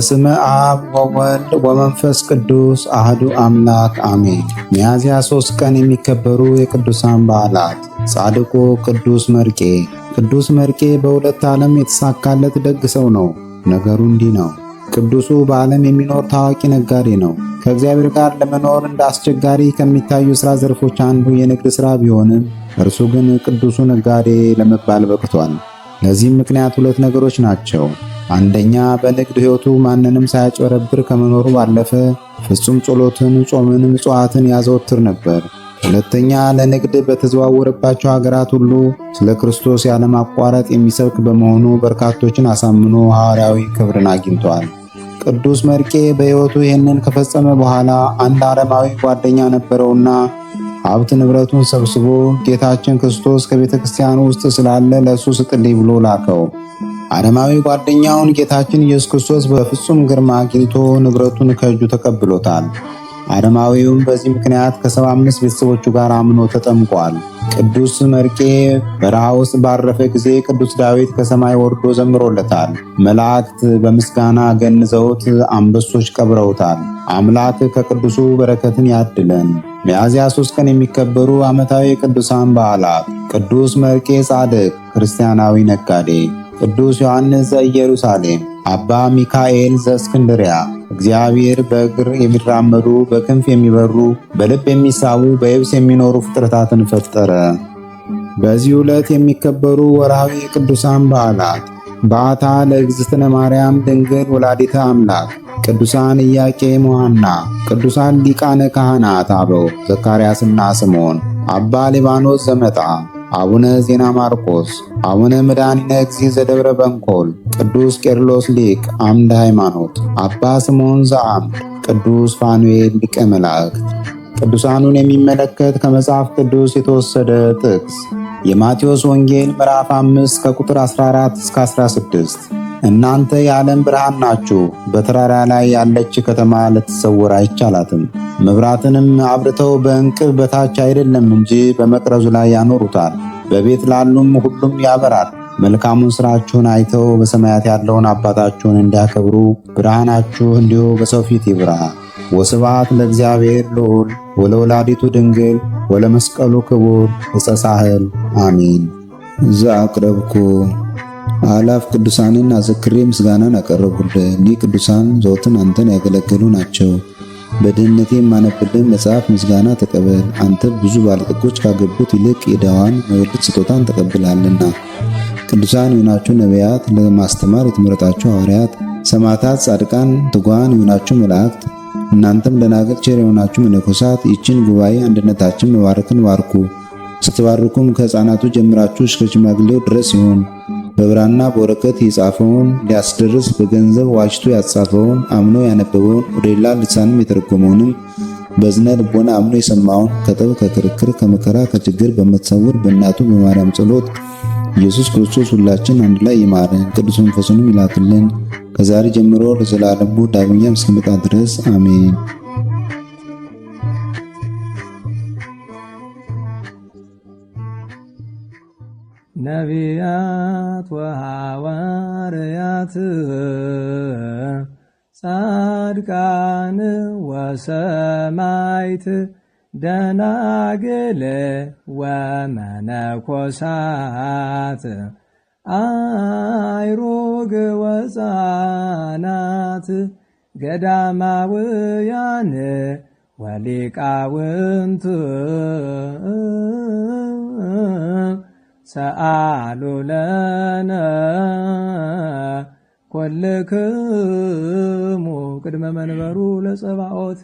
በስመ አብ ወወልድ ወመንፈስ ቅዱስ አህዱ አምላክ አሜን። ሚያዝያ 3 ቀን የሚከበሩ የቅዱሳን በዓላት። ጻድቁ ቅዱስ መርቄ። ቅዱስ መርቄ በሁለት ዓለም የተሳካለት ደግ ሰው ነው። ነገሩ እንዲህ ነው። ቅዱሱ በዓለም የሚኖር ታዋቂ ነጋዴ ነው። ከእግዚአብሔር ጋር ለመኖር እንደ አስቸጋሪ ከሚታዩ ሥራ ዘርፎች አንዱ የንግድ ሥራ ቢሆንም እርሱ ግን ቅዱሱ ነጋዴ ለመባል በቅቷል። ለዚህም ምክንያት ሁለት ነገሮች ናቸው። አንደኛ፣ በንግድ ሕይወቱ ማንንም ሳያጭበረብር ከመኖሩ ባለፈ ፍጹም ጸሎትን፣ ጾምን፣ ምጽዋትን ያዘወትር ነበር። ሁለተኛ፣ ለንግድ በተዘዋወረባቸው ሀገራት ሁሉ ስለ ክርስቶስ ያለማቋረጥ የሚሰብክ በመሆኑ በርካቶችን አሳምኖ ሐዋርያዊ ክብርን አግኝቷል። ቅዱስ መርቄ በሕይወቱ ይህንን ከፈጸመ በኋላ አንድ አረማዊ ጓደኛ ነበረውና ሀብት ንብረቱን ሰብስቦ ጌታችን ክርስቶስ ከቤተ ክርስቲያን ውስጥ ስላለ ለእሱ ስጥልኝ ብሎ ላከው። አረማዊ ጓደኛውን ጌታችን ኢየሱስ ክርስቶስ በፍጹም ግርማ አግኝቶ ንብረቱን ከእጁ ተቀብሎታል። አረማዊውም በዚህ ምክንያት ከ75 ቤተሰቦቹ ጋር አምኖ ተጠምቋል። ቅዱስ መርቄ በረሃ ውስጥ ባረፈ ጊዜ ቅዱስ ዳዊት ከሰማይ ወርዶ ዘምሮለታል። መላእክት በምስጋና ገንዘውት አንበሶች ቀብረውታል። አምላክ ከቅዱሱ በረከትን ያድለን። ሚያዝያ 3 ቀን የሚከበሩ ዓመታዊ የቅዱሳን በዓላት። ቅዱስ መርቄ ጻድቅ ክርስቲያናዊ ነጋዴ። ቅዱስ ዮሐንስ ዘኢየሩሳሌም። አባ ሚካኤል ዘእስክንድርያ። እግዚአብሔር በእግር የሚራመዱ በክንፍ የሚበሩ በልብ የሚሳቡ በየብስ የሚኖሩ ፍጥረታትን ፈጠረ። በዚህ ዕለት የሚከበሩ ወርሃዊ የቅዱሳን በዓላት። በዓታ ለእግዝእትነ ማርያም ድንግል ወላዲተ አምላክ። ቅዱሳን ኢያቄም ወሐና። ቅዱሳን ሊቃነ ካህናት አበው ዘካርያስና ስምዖን። አባ ሊባኖስ ዘመጣ። አቡነ ዜና ማርቆስ። አቡነ መድኃኒነ እግዚእ ዘደብረ በንኮል። ቅዱስ ቄርሎስ ሊቅ አምደ ሃይማኖት። አባ ስምዖን ዘአምድ። ቅዱስ ፋኑኤል ሊቀ መላእክት። ቅዱሳኑን የሚመለከት ከመጽሐፍ ቅዱስ የተወሰደ ጥቅስ የማቴዎስ ወንጌል ምዕራፍ 5 ከቁጥር 14 እስከ 16። እናንተ የዓለም ብርሃን ናችሁ። በተራራ ላይ ያለች ከተማ ልትሰወር አይቻላትም። መብራትንም አብርተው በእንቅብ በታች አይደለም እንጂ በመቅረዙ ላይ ያኖሩታል፣ በቤት ላሉም ሁሉም ያበራል። መልካሙን ሥራችሁን አይተው በሰማያት ያለውን አባታችሁን እንዲያከብሩ ብርሃናችሁ እንዲሁ በሰው ፊት ይብራ። ወስብሐት ለእግዚአብሔር ልዑል ወለወላዲቱ ድንግል ወለመስቀሉ ክቡር ዕፀ ሳህል አሜን። ዘአቅረብኩ አላፍ ቅዱሳንን አዘክሬ ምስጋናን አቀረብሁልህ። እኒህ ቅዱሳን ዘወትር አንተን ያገለገሉ ናቸው። በድህነቴ የማነብልህ መጽሐፍ ምስጋና ተቀበል። አንተ ብዙ ባለጠጎች ካገቡት ይልቅ የድሃዋን መበለት ስጦታን ተቀብላለና። ቅዱሳን የሆናችሁ ነቢያት፣ ለማስተማር የተመረጣችሁ ሐዋርያት፣ ሰማዕታት፣ ጻድቃን፣ ትጉሃን የሆናችሁ መላእክት፣ እናንተም ደናግል ቸር የሆናችሁ መነኮሳት ይችን ጉባኤ አንድነታችን መባረክን ባርኩ። ስትባርኩም ከሕፃናቱ ጀምራችሁ እስከ ሽማግሌው ድረስ ይሁን። በብራና በወረቀት የጻፈውን ሊያስደርስ በገንዘብ ዋጅቶ ያጻፈውን አምኖ ያነበበውን ወደ ሌላ ልሳንም የተረጎመውንም በዝነ ልቦና አምኖ የሰማውን ከጠብ ከክርክር ከመከራ ከችግር በምትሰውር በእናቱ በማርያም ጸሎት ኢየሱስ ክርስቶስ ሁላችን አንድ ላይ ይማረን፣ ቅዱስ መንፈሱንም ይላክልን ከዛሬ ጀምሮ ለዘላለሙ ዳግመኛም እስኪመጣ ድረስ አሜን። ነቢያት ወሐዋርያት ጻድቃን ወሰማዕት ደናግል ወመነኮሳት አይሩግ ወሕፃናት ገዳማውያን ወሊቃውንት ሰአሉ ለነ ኩልክሙ ቅድመ መንበሩ ለጸባኦት